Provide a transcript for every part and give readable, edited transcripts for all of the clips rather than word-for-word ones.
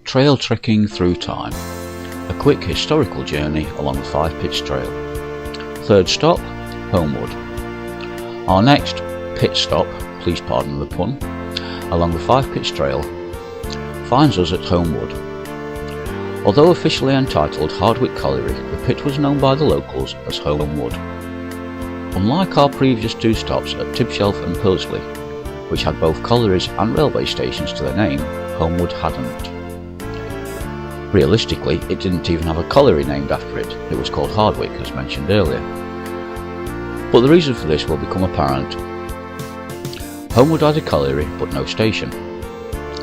Trail trekking through time. A quick historical journey along the Five Pits Trail. Third stop, Holmewood. Our next pit stop, please pardon the pun, along the Five Pits Trail finds us at Holmewood. Although officially entitled Hardwick Colliery, the pit was known by the locals as Holmewood. Unlike our previous two stops at Tibshelf and Pursley, which had both collieries and railway stations to their name, Holmewood hadn't. Realistically, it didn't even have a colliery named after it. It was called Hardwick, as mentioned earlier. But the reason for this will become apparent. Holmewood had a colliery but no station,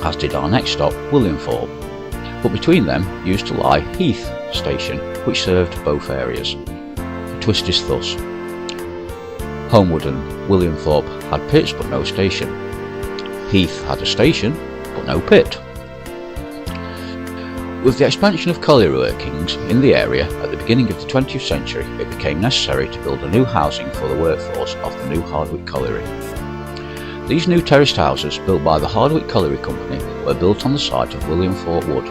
as did our next stop, Williamthorpe, but between them used to lie Heath Station, which served both areas. The twist is thus. Holmewood and Williamthorpe had pits but no station. Heath had a station but no pit. With the expansion of colliery workings in the area at the beginning of the 20th century, it became necessary to build a new housing for the workforce of the new Hardwick Colliery. These new terraced houses, built by the Hardwick Colliery Company, were built on the site of Williamthorpe Wood,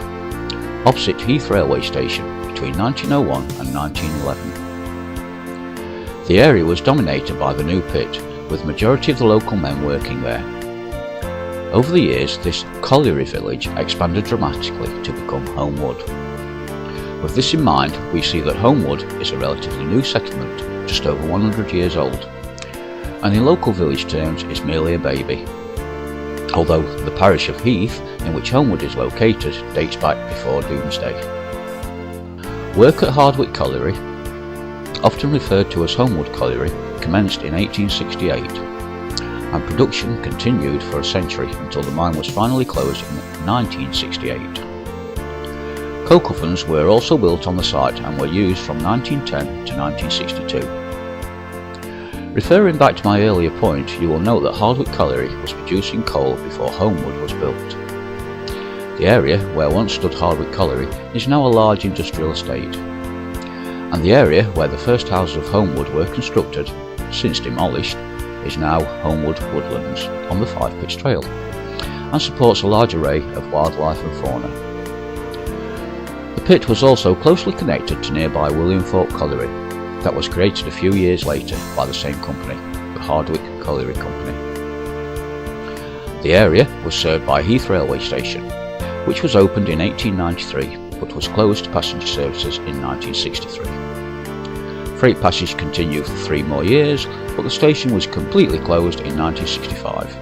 opposite Heath Railway Station, between 1901 and 1911. The area was dominated by the new pit, with the majority of the local men working there. Over the years, this colliery village expanded dramatically to become Holmewood. With this in mind, we see that Holmewood is a relatively new settlement, just over 100 years old, and in local village terms is merely a baby. Although the parish of Heath, in which Holmewood is located, dates back before Doomsday. Work at Hardwick Colliery, often referred to as Holmewood Colliery, commenced in 1868. And production continued for a century until the mine was finally closed in 1968. Coke ovens were also built on the site and were used from 1910 to 1962. Referring back to my earlier point, you will note that Hardwick Colliery was producing coal before Holmewood was built. The area where once stood Hardwick Colliery is now a large industrial estate, and the area where the first houses of Holmewood were constructed, since demolished, is now Holmewood Woodlands on the Five Pits Trail, and supports a large array of wildlife and fauna. The pit was also closely connected to nearby Williamthorpe Colliery, that was created a few years later by the same company, the Hardwick Colliery Company. The area was served by Heath Railway Station, which was opened in 1893 but was closed to passenger services in 1963. Freight passage continued for 3 more years, but the station was completely closed in 1965,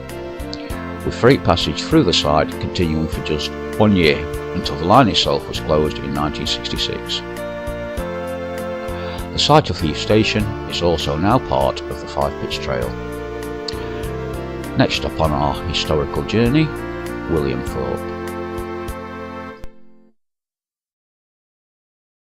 with freight passage through the site continuing for just 1 year until the line itself was closed in 1966. The site of Heath Station is also now part of the Five Pits Trail. Next up on our historical journey, Williamthorpe.